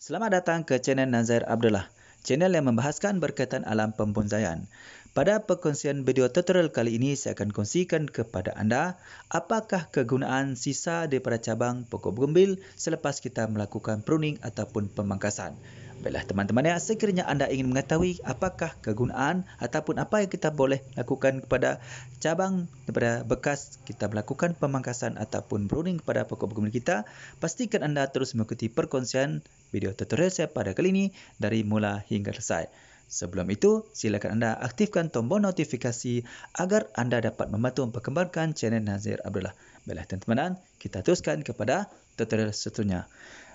Selamat datang ke channel Nazair Abdullah, channel yang membahaskan berkaitan alam pembonsaian. Pada perkongsian video tutorial kali ini, saya akan kongsikan kepada anda apakah kegunaan sisa daripada cabang pokok bougainville selepas kita melakukan pruning ataupun pemangkasan. Baiklah teman-teman ya, sekiranya anda ingin mengetahui apakah kegunaan ataupun apa yang kita boleh lakukan kepada cabang daripada bekas kita melakukan pemangkasan ataupun pruning kepada pokok bougainville kita, pastikan anda terus mengikuti perkongsian video tutorial saya pada kali ini dari mula hingga selesai. Sebelum itu, silakan anda aktifkan tombol notifikasi agar anda dapat membantu memperkembangkan channel Nazair Abdullah. Baiklah teman-teman, kita teruskan kepada tutorial seterusnya.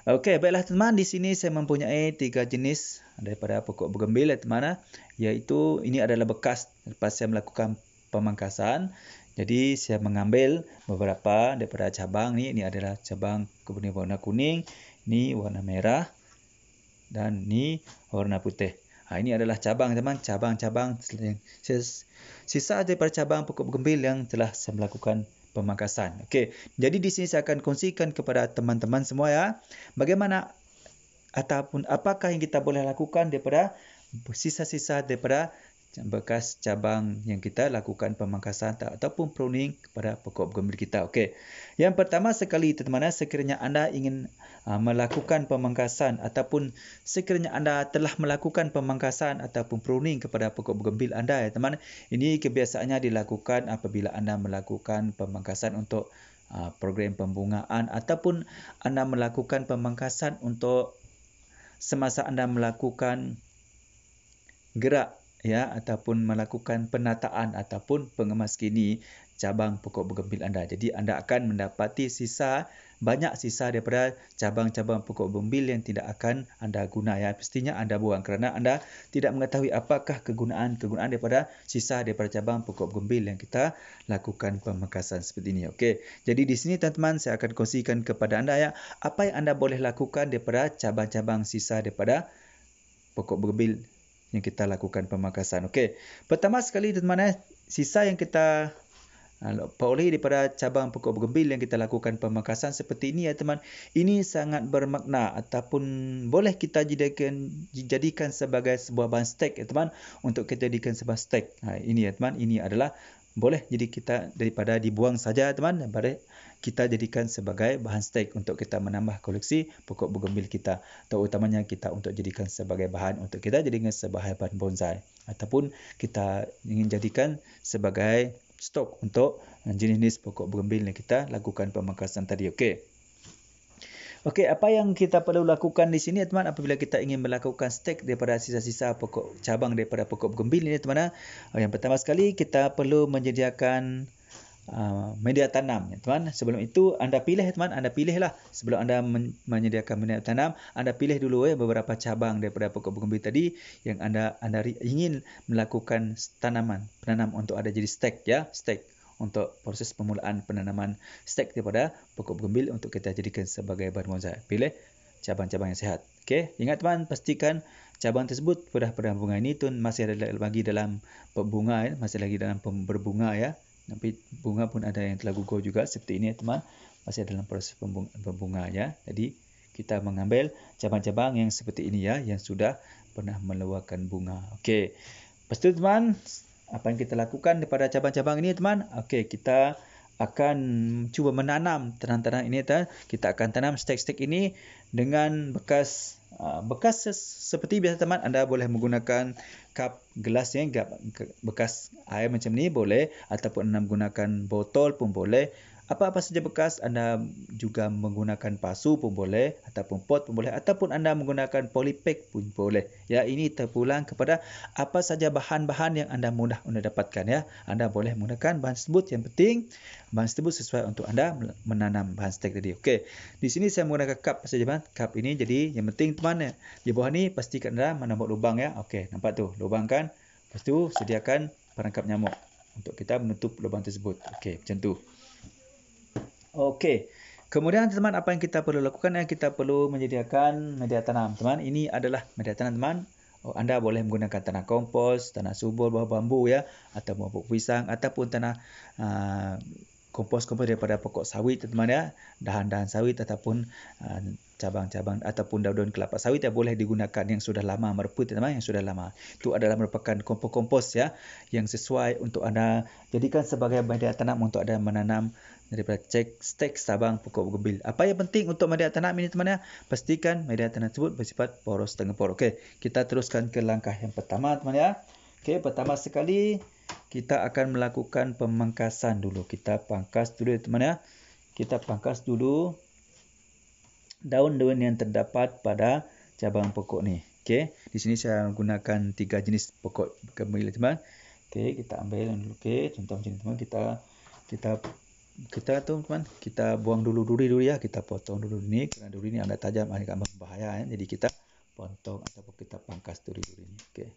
Okey, baiklah teman-teman, di sini saya mempunyai 3 jenis daripada pokok bougainville teman-teman, iaitu ini adalah bekas lepas saya melakukan pemangkasan. Jadi saya mengambil beberapa daripada cabang ni. Ini adalah cabang kemudian warna kuning, ni warna merah dan ni warna putih. Ini adalah cabang teman, cabang-cabang sisa daripada cabang pokok bougainville yang telah saya melakukan pemangkasan. Okey, jadi di sini saya akan kongsikan kepada teman-teman semua ya, bagaimana ataupun apakah yang kita boleh lakukan daripada sisa-sisa daripada bekas cabang yang kita lakukan pemangkasan ataupun pruning kepada pokok bougainville kita. Okey. Yang pertama sekali teman-teman, sekiranya anda ingin melakukan pemangkasan ataupun sekiranya anda telah melakukan pemangkasan ataupun pruning kepada pokok bougainville anda ya teman, ini kebiasaannya dilakukan apabila anda melakukan pemangkasan untuk program pembungaan ataupun anda melakukan pemangkasan untuk semasa anda melakukan gerak ya ataupun melakukan penataan ataupun pengemaskini cabang pokok bougainville anda. Jadi anda akan mendapati banyak sisa daripada cabang-cabang pokok bougainville yang tidak akan anda guna ya. Pastinya anda buang kerana anda tidak mengetahui apakah kegunaan daripada sisa daripada cabang pokok bougainville yang kita lakukan pemangkasan seperti ini. Okey. Jadi di sini teman-teman saya akan kongsikan kepada anda ya apa yang anda boleh lakukan daripada cabang-cabang sisa daripada pokok bougainville yang kita lakukan pemangkasan. Okey. Pertama sekali teman-teman, sisa yang kita peroleh daripada cabang pokok bougainville yang kita lakukan pemangkasan seperti ini ya teman. Ini sangat bermakna ataupun boleh kita jadikan sebagai sebuah bahan stek ya teman, untuk kita jadikan sebuah stek. Ini ya teman, ini adalah boleh jadi kita daripada dibuang saja teman, daripada kita jadikan sebagai bahan stek untuk kita menambah koleksi pokok bougainville kita, terutamanya kita untuk jadikan sebagai bahan untuk kita jadikan sebagai bahan bonsai ataupun kita ingin jadikan sebagai stok untuk jenis-jenis pokok bougainville yang kita lakukan pemangkasan tadi. Okey. Okey, apa yang kita perlu lakukan di sini teman apabila kita ingin melakukan stek daripada sisa-sisa pokok cabang daripada pokok bougainville ini teman. Yang pertama sekali kita perlu menyediakan media tanam ya teman. Sebelum itu anda pilihlah sebelum anda menyediakan media tanam, anda pilih dulu beberapa cabang daripada pokok bougainville tadi yang anda ingin melakukan penanam untuk ada jadi stek ya, stek untuk proses permulaan penanaman stek daripada pokok bougainville untuk kita jadikan sebagai bahan bonsai. Pilih cabang-cabang yang sihat. Okey, ingat teman, pastikan cabang tersebut pada bunga ini tu masih ada lagi dalam berbunga ya, masih lagi dalam berbunga ya. Tapi bunga pun ada yang telah gugur juga seperti ini teman, masih dalam proses berbunga ya. Jadi kita mengambil cabang-cabang yang seperti ini ya, yang sudah pernah meluarkan bunga. Okey. Lepas tu teman, apa yang kita lakukan daripada cabang-cabang ini teman? Okey, kita akan cuba menanam tanam-tanam ini teman. Kita akan tanam stek-stek ini dengan bekas seperti biasa teman. Anda boleh menggunakan cup gelas yang bekas air macam ni boleh, ataupun anda menggunakan botol pun boleh. Apa-apa saja bekas, anda juga menggunakan pasu pun boleh, ataupun pot pun boleh, ataupun anda menggunakan polybag pun boleh. Ya, ini terpulang kepada apa saja bahan-bahan yang anda mudah dapatkan ya. Anda boleh menggunakan bahan tersebut, yang penting bahan tersebut sesuai untuk anda menanam bahan stek tadi. Okey. Di sini saya menggunakan cup saja teman. Cup ini jadi yang penting teman ya. Di bawah ni pastikan anda menambah lubang ya. Okey, nampak tu, lubang kan? Lepas tu sediakan perangkap nyamuk untuk kita menutup lubang tersebut. Okey, macam tu. Okey. Kemudian teman, apa yang kita perlu lakukan? Kita perlu menyediakan media tanam teman. Ini adalah media tanam teman. Anda boleh menggunakan tanah kompos, tanah subur buah bambu ya, atau buah pisang, ataupun tanah kompos daripada pokok sawit teman ya, dahan-dahan sawit ataupun cabang-cabang ataupun daun-daun kelapa sawit yang boleh digunakan yang sudah lama mereput, teman-teman, yang sudah lama. Itu adalah merupakan kompos ya yang sesuai untuk anda jadikan sebagai media tanam untuk anda menanam daripada stek sabang pokok bougainville. Apa yang penting untuk media tanam ini, teman-teman? Pastikan media tanam tersebut bersifat poros tengepor. Okey, kita teruskan ke langkah yang pertama, teman-teman. Okey, pertama sekali kita akan melakukan pemangkasan dulu. Kita pangkas dulu, teman-teman. Kita pangkas dulu daun-daun yang terdapat pada cabang pokok ni. Okey, di sini saya gunakan 3 jenis pokok bougainville, teman. Okey, kita ambil dulu. Okey, contoh macam ni, teman. Kita tu, teman, kita buang dulu duri ya. Kita potong dulu ni kerana duri ni agak tajam, agak berbahaya ya. Jadi kita potong ataupun kita pangkas duri-duri ni. Okey.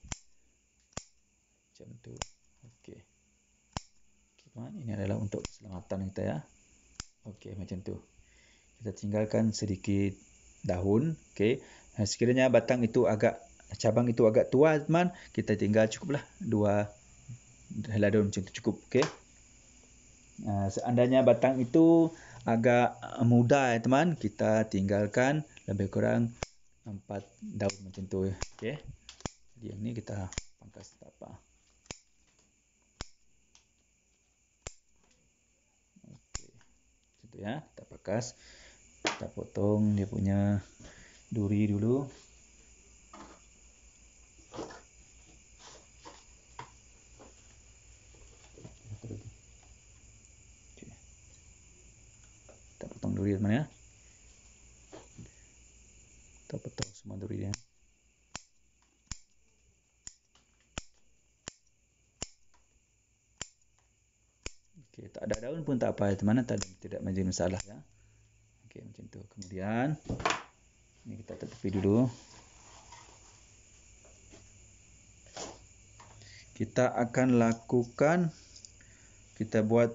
Macam tu. Okey. Okey, teman, ini adalah untuk keselamatan kita ya. Okey, macam tu. Kita tinggalkan sedikit daun. Okey. Sekiranya batang itu cabang itu agak tua, teman, kita tinggal cukuplah 2 helai daun macam tu cukup. Okey. Seandainya batang itu agak muda ya, teman, kita tinggalkan lebih kurang 4 daun macam tu. Okey. Jadi yang ni kita pangkas tak apa. Okey. Macam tu ya, kita pangkas. Kita potong dia punya duri dulu. Okay. Kita potong duri, teman ya. Kita potong semua duri dia. Okey, tak ada daun pun tak apa ya, teman, tidak menjadi masalah ya. Okey, macam tu. Kemudian ini kita tepi dulu. Kita akan lakukan, kita buat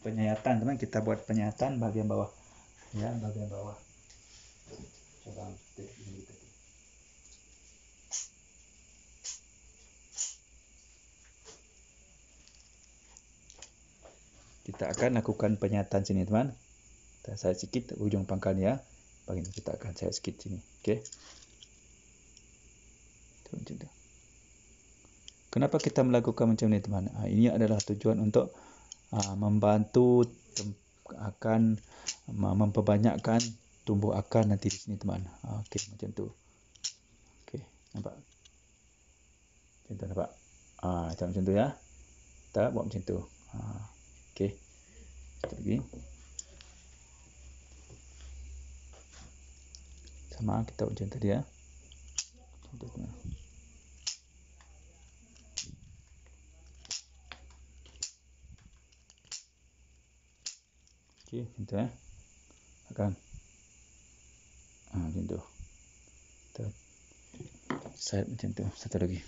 penyayatan, teman. Kita buat penyayatan bahagian bawah ya, bahagian bawah cabang stek ini tadi. Kita akan lakukan penyayatan sini, teman. Kita sayat sikit ujung pangkalnya. Bahagian kita akan sayat sikit sini. Okey. Macam tu. Kenapa kita melakukan macam ni, teman? Ini adalah tujuan untuk membantu akan memperbanyakkan tumbuh akar nanti di sini, teman. Okey, macam tu. Okey, nampak? Macam tu, nampak? Macam tu ya. Kita buat macam tu. Okey. Sekejap lagi. Sama kita buat macam tadi ya. Macam tu, teman. Okey, macam tu ya. Akan. Macam tu. Kita sayat macam tu. Satu lagi.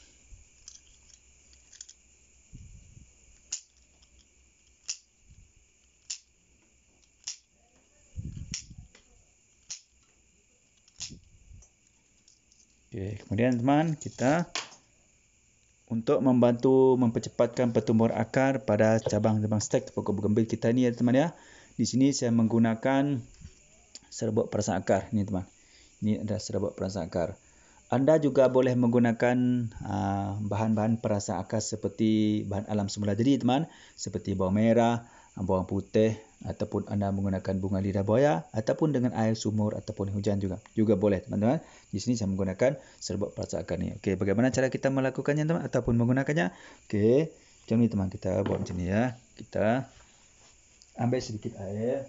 Okey, kemudian, teman, kita untuk membantu mempercepatkan pertumbuhan akar pada cabang-cabang stek pokok bougainville kita ni ya, teman ya. Di sini saya menggunakan serbuk perasan akar ni, teman. Ini adalah serbuk perasan akar. Anda juga boleh menggunakan bahan-bahan perasan akar seperti bahan alam semula jadi, teman, seperti bawang merah, bawang putih, ataupun anda menggunakan bunga lidah buaya ataupun dengan air sumur ataupun hujan juga boleh, teman-teman. Di sini saya menggunakan serbuk perasan akar ni. Okey, bagaimana cara kita melakukannya, teman, ataupun menggunakannya? Okey, macam ni, teman. Kita buat macam ni ya. Kita ambil sedikit air.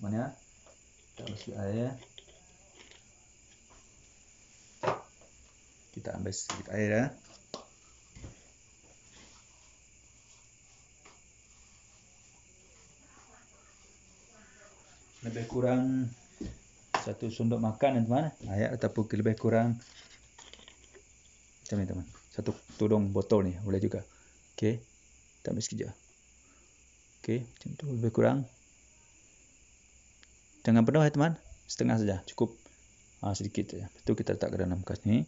Mana? Kita ambil sedikit air. Kita ambil sedikit air ya. Lebih kurang 1 sendok makan, teman, air, ataupun lebih kurang macam ni, teman. 1 tudung botol ni boleh juga. Okey. Kita ambil sekejap. Okey, macam tu lebih kurang. Jangan penuh ya, teman. Setengah saja cukup. Sedikit saja. Itu kita letak ke dalam bekas ni.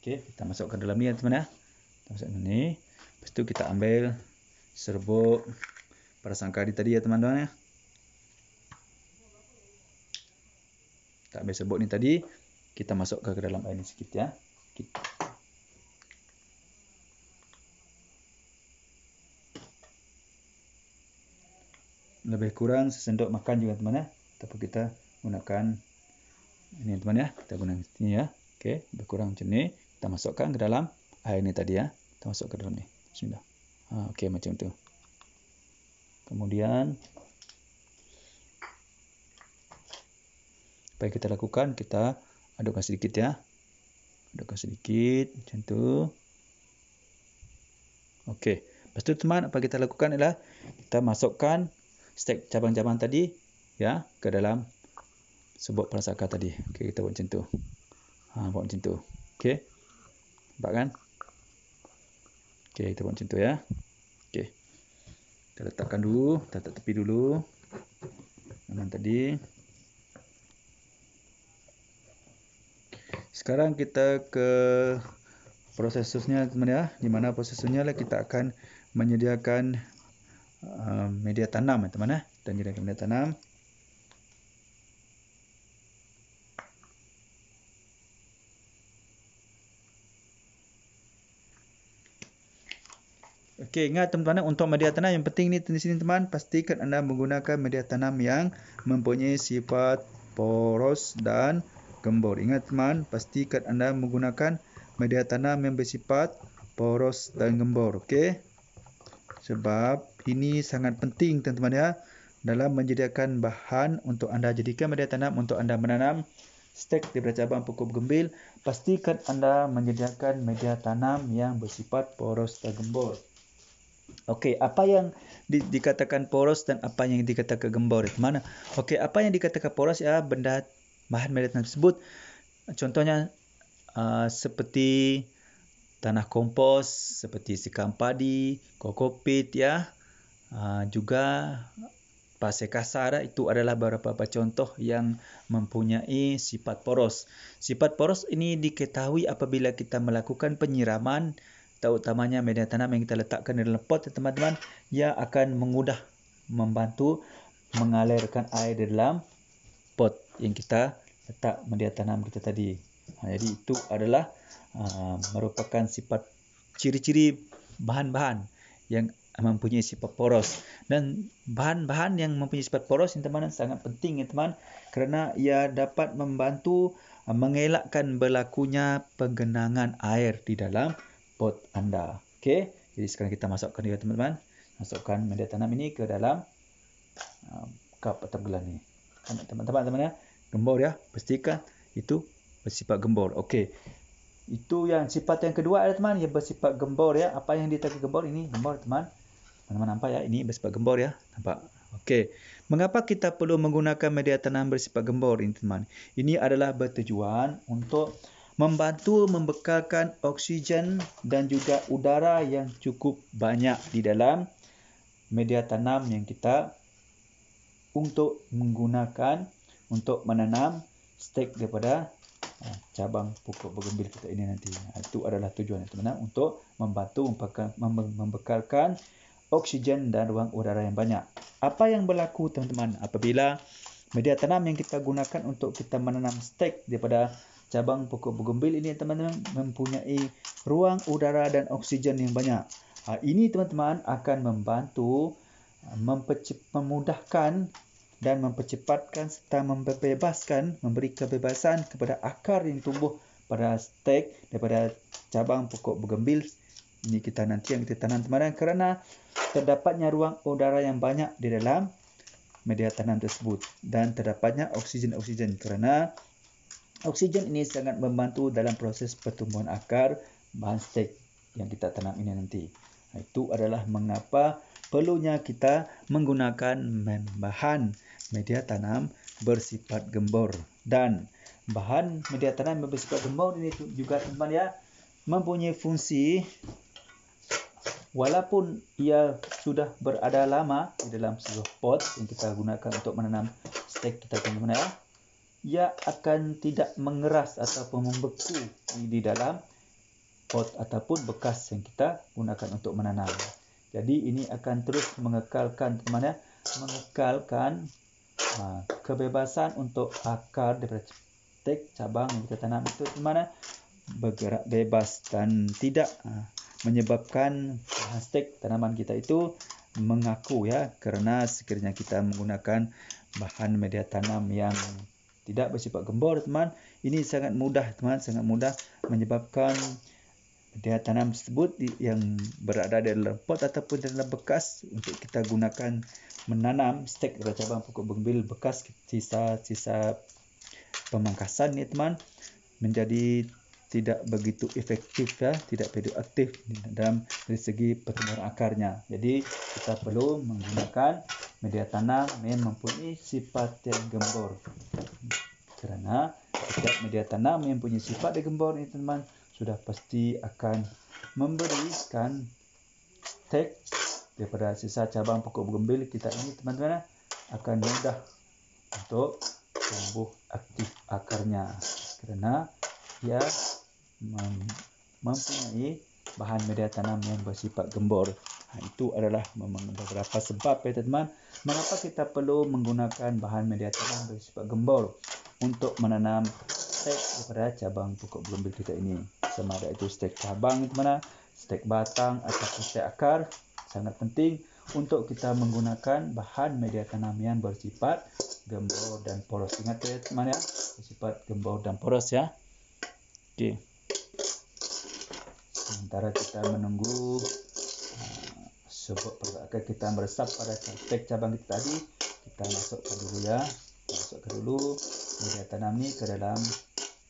Okey, kita masukkan dalam ni ya, teman ya. Kita masuk ni. Lepas tu kita ambil serbuk prasangkadi tadi ya teman-teman ya. Kita ambil serbuk ni tadi, kita masukkan ke dalam air ni sikit ya. Lebih kurang sesendok makan juga teman ya. Tapi kita gunakan ini teman ya. Kita gunakan ini ya. Okey, lebih kurang macam ni. Kita masukkan ke dalam air ni tadi ya. Kita masuk ke dalam ni. Bismillah. Okey, macam tu. Kemudian apa yang kita lakukan, kita adukkan sedikit ya. Adukkan sedikit macam tu. Okey. Lepas tu teman, apa kita lakukan adalah kita masukkan stek cabang-cabang tadi ya ke dalam serbuk prasangka tadi. Okey, kita buat macam tu. Buat macam tu. Okey. Nampak kan? Okey, kita buat macam tu ya. Okey. Kita letakkan dulu, kita letak tepi dulu. Yang tadi. Sekarang kita ke proses seterusnya teman ya. Di mana proses seterusnya lah kita akan menyediakan media tanam ya teman ya. Kita menyediakan media tanam. Okey, ingat teman-teman, untuk media tanam yang penting ni di sini teman, pastikan anda menggunakan media tanam yang mempunyai sifat poros dan gembur. Ingat teman, pastikan anda menggunakan media tanam yang bersifat poros dan gembur. Okey. Sebab ini sangat penting teman-teman ya, dalam menyediakan bahan untuk anda jadikan media tanam untuk anda menanam stek daripada cabang pokok bergembil. Pastikan anda menyediakan media tanam yang bersifat poros dan gembur. Okey, apa yang dikatakan poros dan apa yang dikatakan gembur itu mana? Okey, apa yang dikatakan poros ya benda bahan media tanam tersebut. Contohnya seperti tanah kompos, seperti sekam padi, kokopit ya. Juga pasir kasar itu adalah beberapa contoh yang mempunyai sifat poros. Sifat poros ini diketahui apabila kita melakukan penyiraman, terutamanya media tanam yang kita letakkan di dalam pot teman-teman, ia akan memudah membantu mengalirkan air di dalam pot yang kita letak media tanam kita tadi. Jadi itu adalah merupakan sifat ciri-ciri bahan-bahan yang mempunyai sifat poros. Dan bahan-bahan yang mempunyai sifat poros ini teman sangat penting ya teman, kerana ia dapat membantu mengelakkan berlakunya penggenangan air di dalam pot anda. Okey, jadi sekarang kita masukkan dia teman-teman. Masukkan media tanam ini ke dalam cup atau gelas ni. Teman-teman ya, gembur ya, pastikan itu bersifat gembur. Okey. Itu yang sifat yang kedua adalah teman, yang bersifat gembur ya. Apa yang dikatakan gembur ini? Gembur teman. Teman-teman nampak ya, ini bersifat gembur ya. Nampak? Okey. Mengapa kita perlu menggunakan media tanam bersifat gembur ini teman? Ini adalah bertujuan untuk membantu membekalkan oksigen dan juga udara yang cukup banyak di dalam media tanam yang kita untuk menggunakan untuk menanam stek daripada cabang pokok bergembil kita ini nanti. Itu adalah tujuan teman-teman, untuk membantu membekalkan oksigen dan ruang udara yang banyak. Apa yang berlaku teman-teman apabila media tanam yang kita gunakan untuk kita menanam stek daripada cabang pokok bergembil ini teman-teman mempunyai ruang udara dan oksigen yang banyak. Ini teman-teman akan membantu memudahkan dan mempercepatkan serta memberi kebebasan kepada akar yang tumbuh pada stek daripada cabang pokok bergembil ini kita nanti yang kita tanam teman-teman, kerana terdapatnya ruang udara yang banyak di dalam media tanam tersebut dan terdapatnya oksigen, kerana oksigen ini sangat membantu dalam proses pertumbuhan akar bahan stek yang kita tanam ini nanti. Itu adalah mengapa perlunya kita menggunakan bahan media tanam bersifat gembur. Dan bahan media tanam bersifat gembur ini juga teman ya mempunyai fungsi, walaupun ia sudah berada lama di dalam sebuah pot yang kita gunakan untuk menanam stek kita teman-teman ya, ia akan tidak mengeras ataupun membeku di dalam pot ataupun bekas yang kita gunakan untuk menanam. Jadi ini akan terus mengekalkan teman-teman ya, mengekalkan kebebasan untuk akar daripada stek cabang yang kita tanam itu teman-teman bergerak bebas dan tidak menyebabkan stek tanaman kita itu mengaku ya, kerana sekiranya kita menggunakan bahan media tanam yang tidak bersifat gembur teman, ini sangat mudah teman, sangat mudah menyebabkan media tanam tersebut yang berada dalam pot ataupun dalam bekas untuk kita gunakan menanam stek daripada cabang pokok bougainville bekas sisa-sisa pemangkasan ni teman, menjadi tidak begitu efektif ya, tidak begitu aktif dalam dari segi pertumbuhan akarnya. Jadi kita perlu menggunakan media tanam yang mempunyai sifat yang gembur. Kerana setiap media tanam yang mempunyai sifat yang gembur ini teman, sudah pasti akan memberikan stek daripada sisa cabang pokok bougainville kita ini teman-teman akan mudah untuk tumbuh aktif akarnya, kerana ia mempunyai bahan media tanam yang bersifat gembur. Itu adalah memang beberapa sebab ya teman-teman, mengapa kita perlu menggunakan bahan media tanam bersifat gembur untuk menanam stek daripada cabang pokok bougainville kita ini. Sama ada itu stek cabang teman-teman, stek batang ataupun stek akar, sangat penting untuk kita menggunakan bahan media tanam yang bersifat gembur dan poros. Ingat ya teman ya, bersifat gembur dan poros ya. Okey. Sementara kita menunggu sebab pergerakan kita meresap pada stek cabang kita tadi, kita masukkan dulu ya. Masukkan dulu media tanam ni ke dalam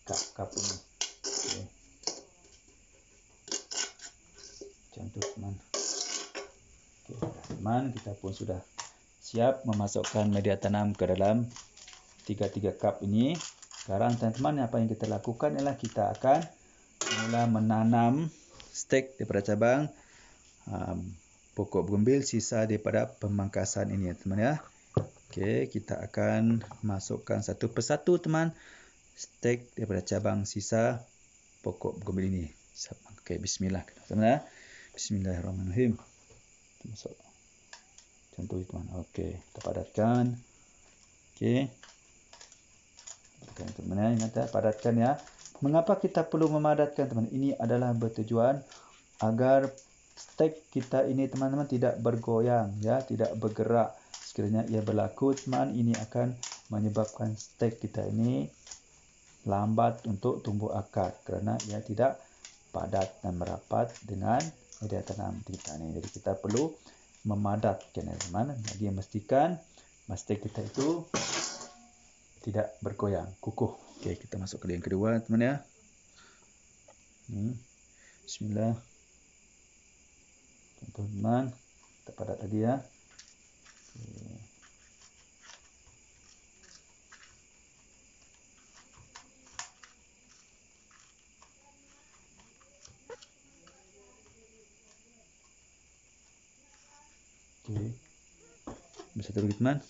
kap-kap ini. Okay. Macam tu teman. Okay, teman, kita pun sudah siap memasukkan media tanam ke dalam 3 kap ini. Sekarang teman-teman, apa yang kita lakukan ialah kita akan mula menanam stek daripada cabang pokok bougainville sisa daripada pemangkasan ini teman ya. Okey, kita akan masukkan satu persatu teman stek daripada cabang sisa pokok bougainville ini. Okey, bismillah teman ya. Bismillahirrahmanirrahim. Masuk. Macam tu teman. Okey, kita padatkan. Okey. Teman ya, ingat ya, padatkan ya. Mengapa kita perlu memadatkan teman? Ini adalah bertujuan agar stek kita ini teman-teman tidak bergoyang ya, tidak bergerak. Sekiranya ia berlaku teman, ini akan menyebabkan stek kita ini lambat untuk tumbuh akar kerana ia tidak padat dan merapat dengan media tanam kita ini. Jadi kita perlu memadatkan teman. Jadi memastikan stek kita itu tidak bergoyang, kukuh. Okey, kita masuk ke yang kedua teman ya. Bismillah. Teman-teman, kita padat lagi ya. Okey. Bisa terus teman.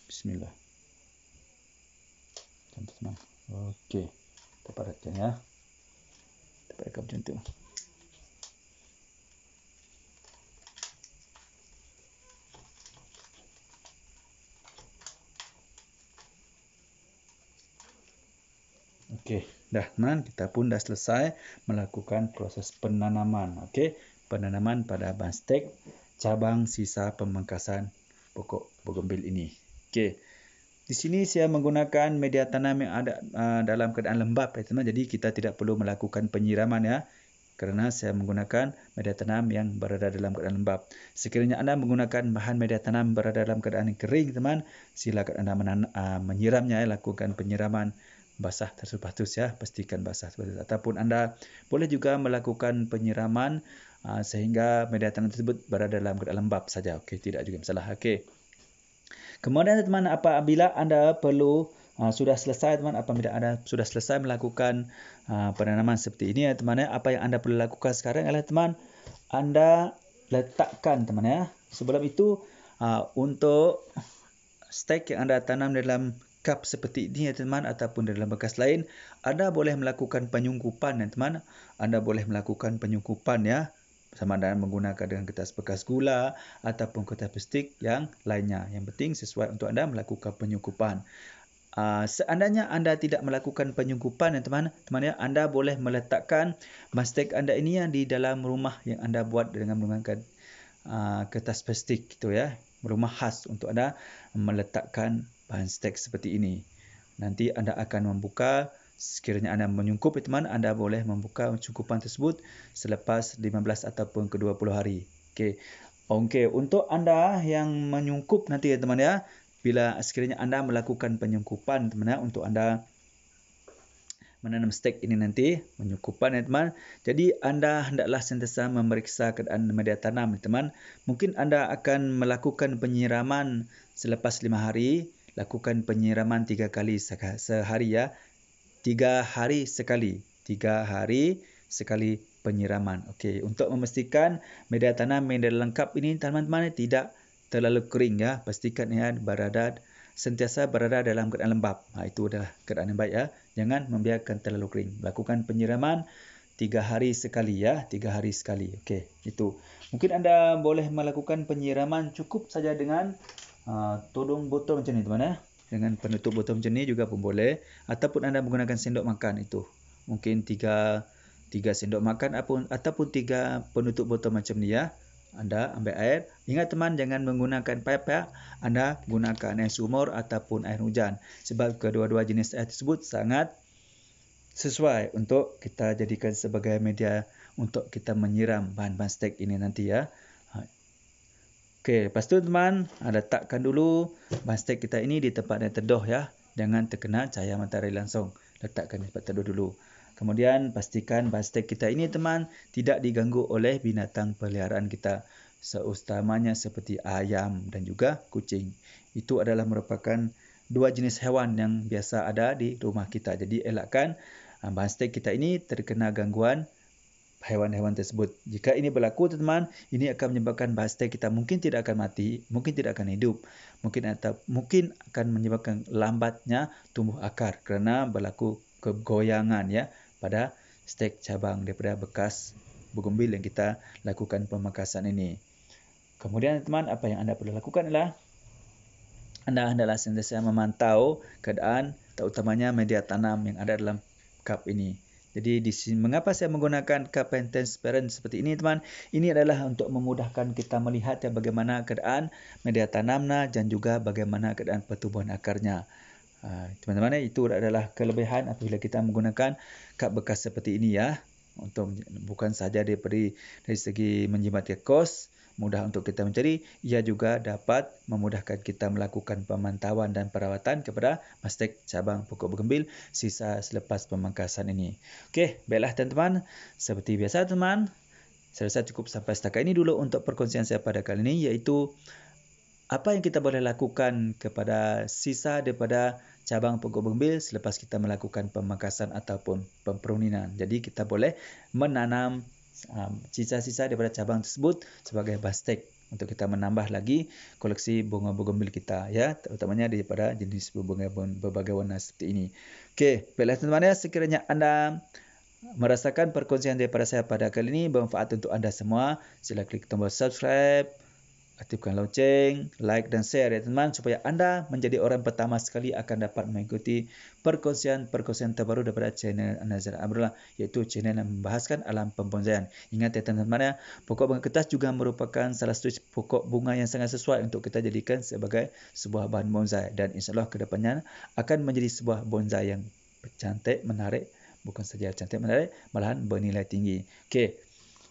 Bismillah. Teman-teman. Okey. Kita padatkan ya. Kita padatkan macam tu. Okey, dah teman, kita pun dah selesai melakukan proses penanaman. Okey, penanaman pada bahan stek cabang sisa pemangkasan pokok bougainville ini. Okey. Di sini saya menggunakan media tanam yang ada dalam keadaan lembap ya teman. Jadi kita tidak perlu melakukan penyiraman ya. Kerana saya menggunakan media tanam yang berada dalam keadaan lembap. Sekiranya anda menggunakan bahan media tanam berada dalam keadaan kering teman, silakan anda menyiramnya ya, lakukan penyiraman basah tersupatus ya, pastikan basah tersupatus. Ataupun anda boleh juga melakukan penyiraman sehingga media tanam tersebut berada dalam keadaan lembap saja. Okey, tidak juga masalah. Okey. Kemudian teman, apabila anda perlu sudah selesai teman, apabila anda sudah selesai melakukan penanaman seperti ini ya teman ya, apa yang anda perlu lakukan sekarang adalah teman, anda letakkan teman ya. Sebelum itu untuk stek yang anda tanam dalam kap seperti ini ya teman, ataupun dalam bekas lain, anda boleh melakukan penyungkupan ya teman. Anda boleh melakukan penyungkupan ya, sama ada menggunakan dengan kertas bekas gula ataupun kertas plastik yang lainnya. Yang penting sesuai untuk anda melakukan penyungkupan. Seandainya anda tidak melakukan penyungkupan ya teman, ya, anda boleh meletakkan bahan stek anda ini yang di dalam rumah yang anda buat dengan menggunakan kertas plastik gitu ya. Rumah khas untuk anda meletakkan bahan stek seperti ini. Nanti anda akan membuka, sekiranya anda menyungkup ya teman, anda boleh membuka cungkupan tersebut selepas 15 ataupun ke 20 hari. Okey, untuk anda yang menyungkup nanti ya teman ya, bila sekiranya anda melakukan penyungkupan teman ya, untuk anda menanam stek ini nanti, menyungkupan ya teman. Jadi anda hendaklah sentiasa memeriksa keadaan media tanam teman. Mungkin anda akan melakukan penyiraman selepas 5 hari, lakukan penyiraman 3 kali sehari ya. 3 hari sekali. 3 hari sekali penyiraman. Okey, untuk memastikan media tanam yang lengkap ini teman-teman tidak terlalu kering ya. Pastikan ia sentiasa berada dalam keadaan lembap. Itu adalah keadaan yang baik ya. Jangan membiarkan terlalu kering. Lakukan penyiraman 3 hari sekali ya. 3 hari sekali. Okey, itu. Mungkin anda boleh melakukan penyiraman cukup saja dengan todong botol macam ni teman ya. Dengan penutup botol macam ni juga pun boleh. Ataupun anda menggunakan sendok makan itu. Mungkin 3 sendok makan ataupun 3 penutup botol macam ni ya. Anda ambil air. Ingat teman, jangan menggunakan paip ya. Anda gunakan air sumur ataupun air hujan. Sebab kedua-dua jenis air tersebut sangat sesuai untuk kita jadikan sebagai media untuk kita menyiram bahan-bahan stek ini nanti ya. Okey, lepas tu teman, letakkan dulu bahan stek kita ini di tempat yang teduh ya. Jangan terkena cahaya matahari langsung. Letakkan di tempat teduh dulu. Kemudian pastikan bahan stek kita ini teman tidak diganggu oleh binatang peliharaan kita, seutamanya seperti ayam dan juga kucing. Itu adalah merupakan 2 jenis hewan yang biasa ada di rumah kita. Jadi elakkan bahan stek kita ini terkena gangguan haiwan-haiwan tersebut. Jika ini berlaku teman, ini akan menyebabkan bahan stek kita mungkin tidak akan mati, mungkin tidak akan hidup, mungkin akan menyebabkan lambatnya tumbuh akar kerana berlaku kegoyangan ya pada stek cabang daripada bekas bugumbil yang kita lakukan pemangkasan ini. Kemudian teman, apa yang anda perlu lakukan adalah anda hendaklah sentiasa memantau keadaan terutamanya media tanam yang ada dalam kap ini. Jadi di sini mengapa saya menggunakan cup yang transparent seperti ini teman? Ini adalah untuk memudahkan kita melihat ya bagaimana keadaan media tanamnya dan juga bagaimana keadaan pertumbuhan akarnya. Teman-teman, itu adalah kelebihan apabila kita menggunakan kap bekas seperti ini ya. Untuk bukan sahaja dari segi menjimatkan kos, mudah untuk kita mencari, ia juga dapat memudahkan kita melakukan pemantauan dan perawatan kepada stek cabang pokok bergembil sisa selepas pemangkasan ini. Okey, baiklah teman-teman. Seperti biasa teman, saya rasa cukup sampai setakat ini dulu untuk perkongsian saya pada kali ini, iaitu apa yang kita boleh lakukan kepada sisa daripada cabang pokok bergembil selepas kita melakukan pemangkasan ataupun pemperuninan. Jadi kita boleh menanam sisa-sisa daripada cabang tersebut sebagai bahan stek untuk kita menambah lagi koleksi bunga bergembil kita ya, terutamanya daripada jenis bunga berbagai warna seperti ini. Okey, baiklah teman-teman ya, sekiranya anda merasakan perkongsian daripada saya pada kali ini bermanfaat untuk anda semua, sila klik tombol subscribe, aktifkan loceng, like dan share ya teman, supaya anda menjadi orang pertama sekali akan dapat mengikuti perkongsian terbaru daripada channel An-Nazir Abdullah, iaitu channel yang membahaskan alam pembonsaian. Ingat ya teman-teman ya, pokok bunga kertas juga merupakan salah satu pokok bunga yang sangat sesuai untuk kita jadikan sebagai sebuah bahan bonsai, dan insyaAllah kedepannya akan menjadi sebuah bonsai yang cantik, menarik, bukan saja cantik, menarik, malahan bernilai tinggi. Okey.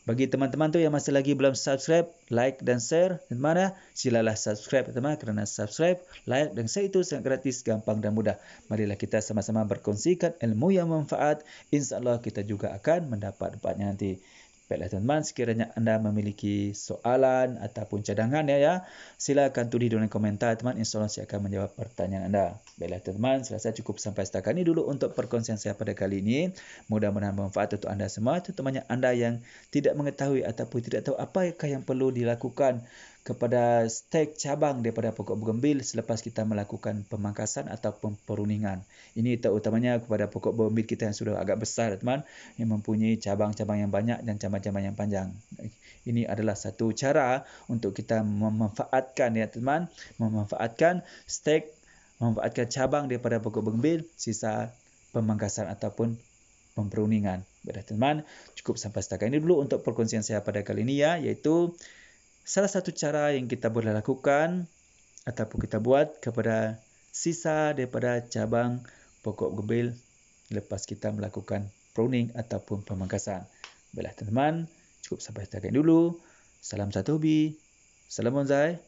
Bagi teman-teman tu yang masih lagi belum subscribe, like dan share, teman-teman, silalah subscribe teman, kerana subscribe, like dan share itu sangat gratis, gampang dan mudah. Marilah kita sama-sama berkongsikan ilmu yang bermanfaat. InsyaAllah kita juga akan mendapat manfaatnya nanti. Baiklah teman-teman, sekiranya anda memiliki soalan ataupun cadangan ya, silakan tulis dalam komentar teman. InsyaAllah saya akan menjawab pertanyaan anda. Baiklah teman-teman, saya rasa cukup sampai setakat ini dulu untuk perkongsian saya pada kali ini. Mudah-mudahan bermanfaat untuk anda semua, terutamanya anda yang tidak mengetahui ataupun tidak tahu apakah yang perlu dilakukan kepada stek cabang daripada pokok bougainville selepas kita melakukan pemangkasan ataupun peruningan. Ini terutamanya kepada pokok bougainville kita yang sudah agak besar, teman, yang mempunyai cabang-cabang yang banyak dan cabang-cabang yang panjang. Ini adalah satu cara untuk kita memanfaatkan, ya teman, memanfaatkan stek, memanfaatkan cabang daripada pokok bougainville sisa pemangkasan ataupun pemperuningan. Baiklah teman, cukup sampai setakat ini dulu untuk perkongsian saya pada kali ini, ya, iaitu salah satu cara yang kita boleh lakukan ataupun kita buat kepada sisa daripada cabang pokok bougainville lepas kita melakukan pruning ataupun pemangkasan. Baiklah teman-teman, cukup sampai setakat ini dulu. Salam satu hobi, salam bonsai.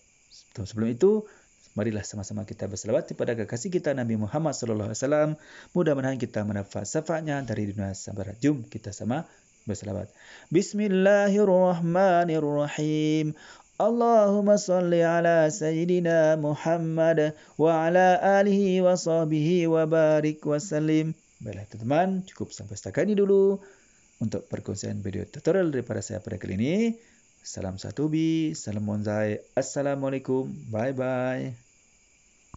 Sebelum itu, marilah sama-sama kita berselawat kepada kekasih kita Nabi Muhammad SAW. Mudah-mudahan kita mendapat syafaatnya dari dunia sampai akhirat. Jom kita sama berselawat. Bismillahirrahmanirrahim. Allahumma salli ala Sayyidina Muhammad wa ala alihi wa sahbihi wa barik wa sallim. Baiklah teman-teman, cukup sampai setakat ini dulu untuk perkongsian video tutorial daripada saya pada kali ini. Salam satu bi, salam bonsai. Assalamualaikum. Bye-bye.